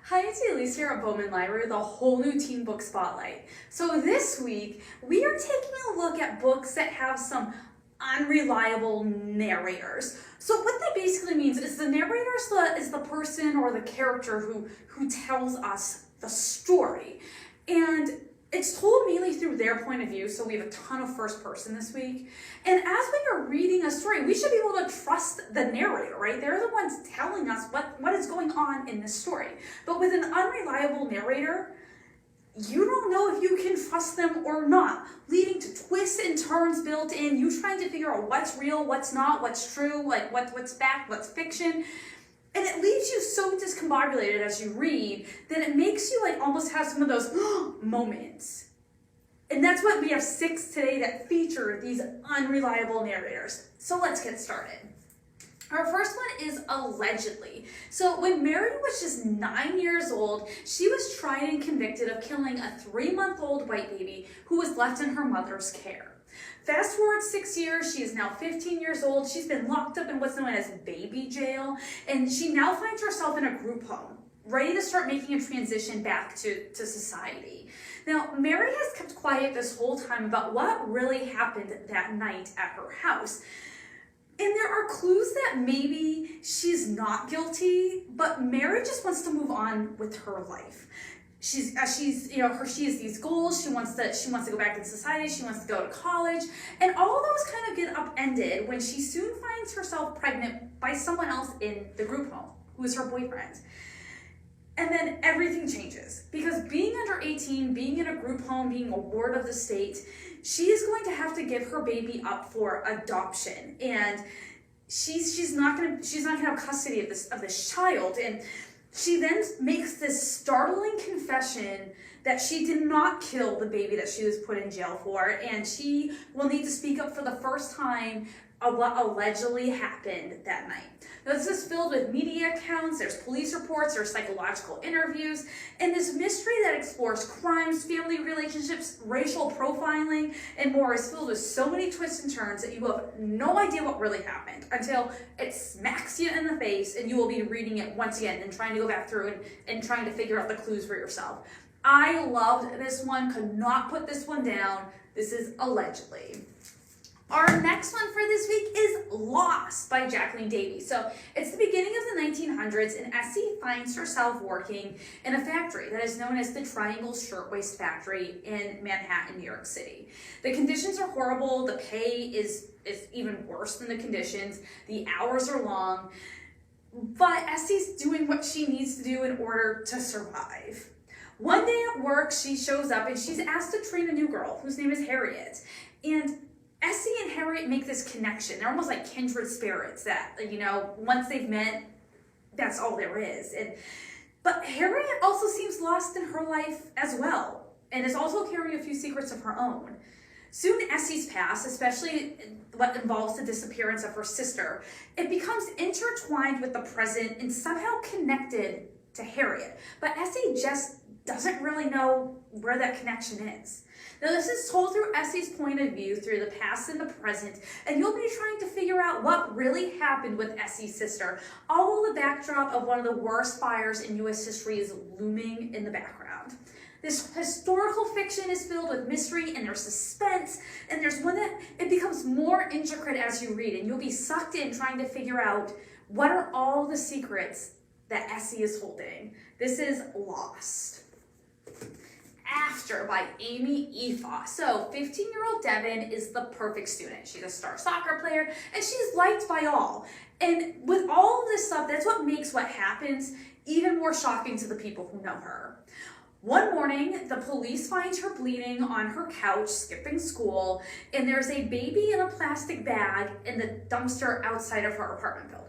Hi, it's Elise here at Bowman Library with a whole new teen book spotlight. So this week, we are taking a look at books that have some unreliable narrators. So what that basically means is the narrator is the person or the character who tells us the story. And it's told mainly through their point of view, so we have a ton of first person this week. And as we are reading a story, we should be able to trust the narrator, right? They're the ones telling us what is going on in this story. But with an unreliable narrator, you don't know if you can trust them or not, leading to twists and turns built in, you trying to figure out what's real, what's not, what's true, like what's fact, what's fiction. And it leaves you so discombobulated as you read that it makes you almost have some of those moments. And that's what we have 6 today that feature these unreliable narrators. So let's get started. Our first one is allegedly. So when Mary was just 9 years old, she was tried and convicted of killing a 3-month-old white baby who was left in her mother's care. Fast forward 6 years, she is now 15 years old. She's been locked up in what's known as baby jail, and she now finds herself in a group home, ready to start making a transition back to society. Now, Mary has kept quiet this whole time about what really happened that night at her house. And there are clues that maybe she's not guilty, but Mary just wants to move on with her life. She has these goals. She wants to go back into society. She wants to go to college, and all of those kind of get upended when she soon finds herself pregnant by someone else in the group home, who is her boyfriend. And then everything changes because being under 18, being in a group home, being a ward of the state, she is going to have to give her baby up for adoption, and she's not gonna have custody of this child. And she then makes this startling confession that she did not kill the baby that she was put in jail for, and she will need to speak up for the first time of what allegedly happened that night. Now, this is filled with media accounts, there's police reports, there's psychological interviews, and this mystery that explores crimes, family relationships, racial profiling, and more is filled with so many twists and turns that you have no idea what really happened until it smacks you in the face and you will be reading it once again and trying to go back through and trying to figure out the clues for yourself. I loved this one, could not put this one down. This is allegedly. Our next one for this week is Lost by Jacqueline Davies. So it's the beginning of the 1900s, and Essie finds herself working in a factory that is known as the Triangle Shirtwaist Factory in Manhattan, New York City. The conditions are horrible. The pay is even worse than the conditions. The hours are long, but Essie's doing what she needs to do in order to survive. One day at work, she shows up and she's asked to train a new girl whose name is Harriet. And Essie and Harriet make this connection. They're almost like kindred spirits that, once they've met, that's all there is. But Harriet also seems lost in her life as well, and is also carrying a few secrets of her own. Soon Essie's past, especially what involves the disappearance of her sister, it becomes intertwined with the present and somehow connected to Harriet. But Essie just doesn't really know where that connection is. Now, this is told through Essie's point of view, through the past and the present, and you'll be trying to figure out what really happened with Essie's sister, all with the backdrop of one of the worst fires in U.S. history is looming in the background. This historical fiction is filled with mystery, and there's suspense, and there's one that it becomes more intricate as you read, and you'll be sucked in trying to figure out what are all the secrets that Essie is holding. This is Lost. After by Amy Efa. So 15-year-old Devin is the perfect student. She's a star soccer player and she's liked by all. And with all of this stuff, that's what makes what happens even more shocking to the people who know her. One morning, the police find her bleeding on her couch, skipping school, and there's a baby in a plastic bag in the dumpster outside of her apartment building.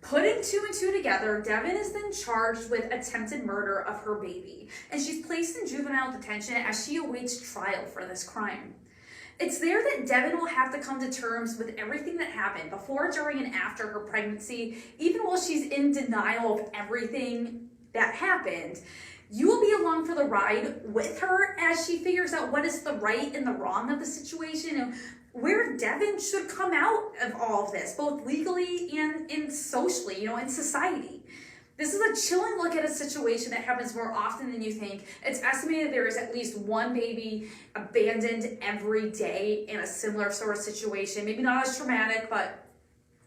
Putting 2 and 2 together, Devin is then charged with attempted murder of her baby, and she's placed in juvenile detention as she awaits trial for this crime. It's there that Devin will have to come to terms with everything that happened before, during, and after her pregnancy, even while she's in denial of everything that happened. You will be along for the ride with her as she figures out what is the right and the wrong of the situation and where Devin should come out of all of this, both legally and socially, in society. This is a chilling look at a situation that happens more often than you think. It's estimated there is at least one baby abandoned every day in a similar sort of situation. Maybe not as traumatic, but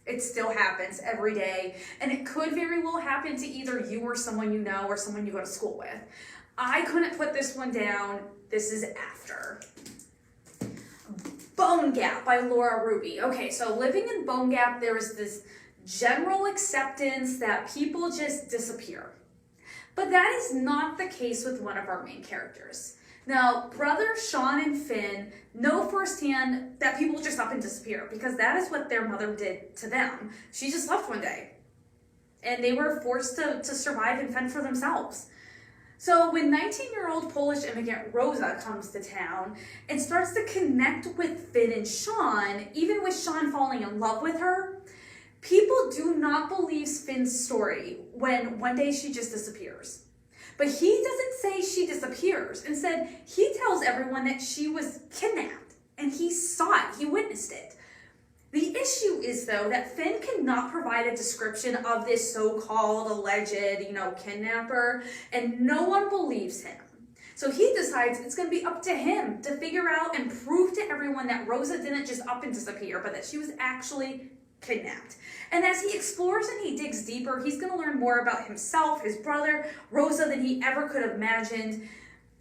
it still happens every day. And it could very well happen to either you or someone you know or someone you go to school with. I couldn't put this one down. This is after. Bone Gap by Laura Ruby. Okay, so living in Bone Gap, there is this general acceptance that people just disappear. But that is not the case with one of our main characters. Now, brothers Sean and Finn know firsthand that people just up and disappear because that is what their mother did to them. She just left one day and they were forced to survive and fend for themselves. So when 19-year-old Polish immigrant Rosa comes to town and starts to connect with Finn and Sean, even with Sean falling in love with her, people do not believe Finn's story when one day she just disappears. But he doesn't say she disappears. Instead, he tells everyone that she was kidnapped and he saw it, he witnessed it. The issue is, though, that Finn cannot provide a description of this so-called alleged, kidnapper, and no one believes him. So he decides it's going to be up to him to figure out and prove to everyone that Rosa didn't just up and disappear, but that she was actually kidnapped. And as he explores and he digs deeper, he's going to learn more about himself, his brother, Rosa, than he ever could have imagined.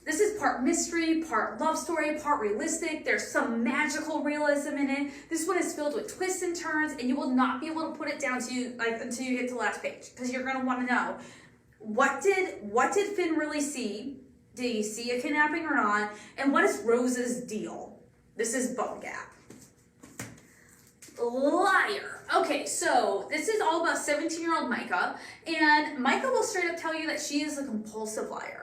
This is part mystery, part love story, part realistic. There's some magical realism in it. This one is filled with twists and turns, and you will not be able to put it down to you until you get to the last page, because you're going to want to know what did Finn really see? Did he see a kidnapping or not? And what is Rosa's deal? This is Bone Gap. Liar. Okay, so this is all about 17-year-old Micah, and Micah will straight up tell you that she is a compulsive liar.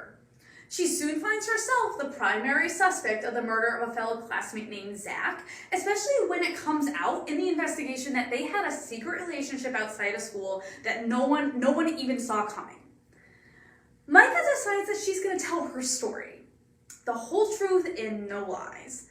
She soon finds herself the primary suspect of the murder of a fellow classmate named Zach, especially when it comes out in the investigation that they had a secret relationship outside of school that no one even saw coming. Micah decides that she's going to tell her story, the whole truth and no lies.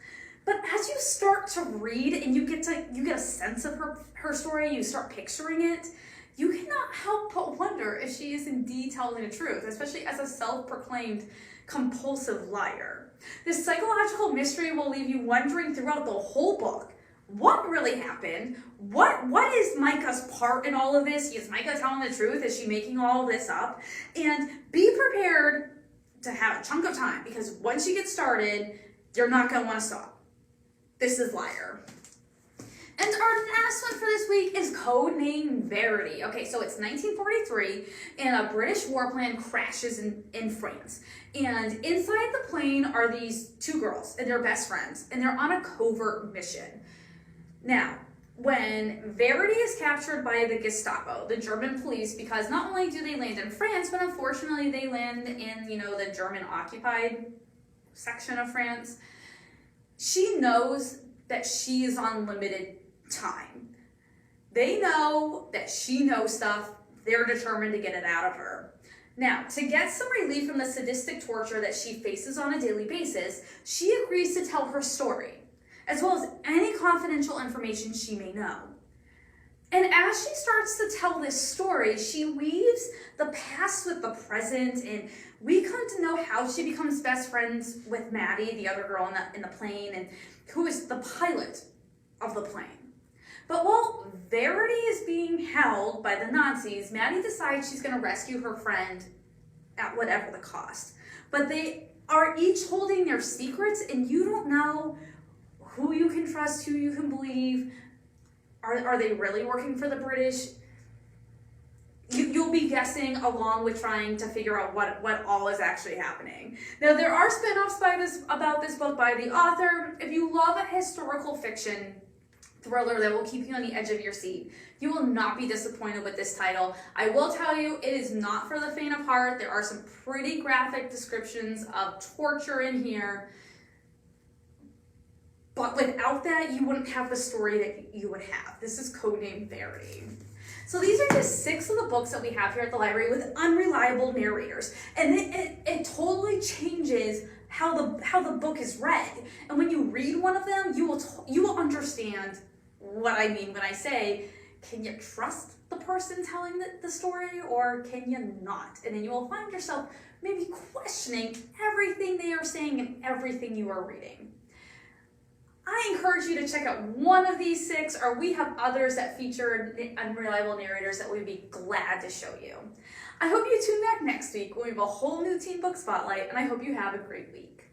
But as you start to read and you get a sense of her story, you start picturing it, you cannot help but wonder if she is indeed telling the truth, especially as a self-proclaimed compulsive liar. This psychological mystery will leave you wondering throughout the whole book, what really happened? What is Micah's part in all of this? Is Micah telling the truth? Is she making all this up? And be prepared to have a chunk of time, because once you get started, you're not going to want to stop. This is Liar. And our last one for this week is Codename Verity. Okay, so it's 1943, and a British warplane crashes in France. And inside the plane are these two girls, and they're best friends, and they're on a covert mission. Now, when Verity is captured by the Gestapo, the German police, because not only do they land in France, but unfortunately they land in, the German-occupied section of France, she knows that she is on limited time. They know that she knows stuff. They're determined to get it out of her. Now, to get some relief from the sadistic torture that she faces on a daily basis, she agrees to tell her story, as well as any confidential information she may know. And as she starts to tell this story, she weaves the past with the present, and we come to know how she becomes best friends with Maddie, the other girl in the plane, and who is the pilot of the plane. But while Verity is being held by the Nazis, Maddie decides she's going to rescue her friend at whatever the cost. But they are each holding their secrets, and you don't know who you can trust, who you can believe. Are they really working for the British? You'll be guessing along with trying to figure out what all is actually happening. Now, there are spin-offs about this book by the author. If you love a historical fiction thriller that will keep you on the edge of your seat, you will not be disappointed with this title. I will tell you, it is not for the faint of heart. There are some pretty graphic descriptions of torture in here. But without that, you wouldn't have the story that you would have. This is Codename Verity. So these are just 6 of the books that we have here at the library with unreliable narrators. And it totally changes how the book is read. And when you read one of them, you will understand what I mean when I say Can you trust the person telling the story, or can you not? And then you will find yourself maybe questioning everything they are saying and everything you are reading. I encourage you to check out one of these 6, or we have others that feature unreliable narrators that we'd be glad to show you. I hope you tune back next week when we have a whole new teen book spotlight, and I hope you have a great week.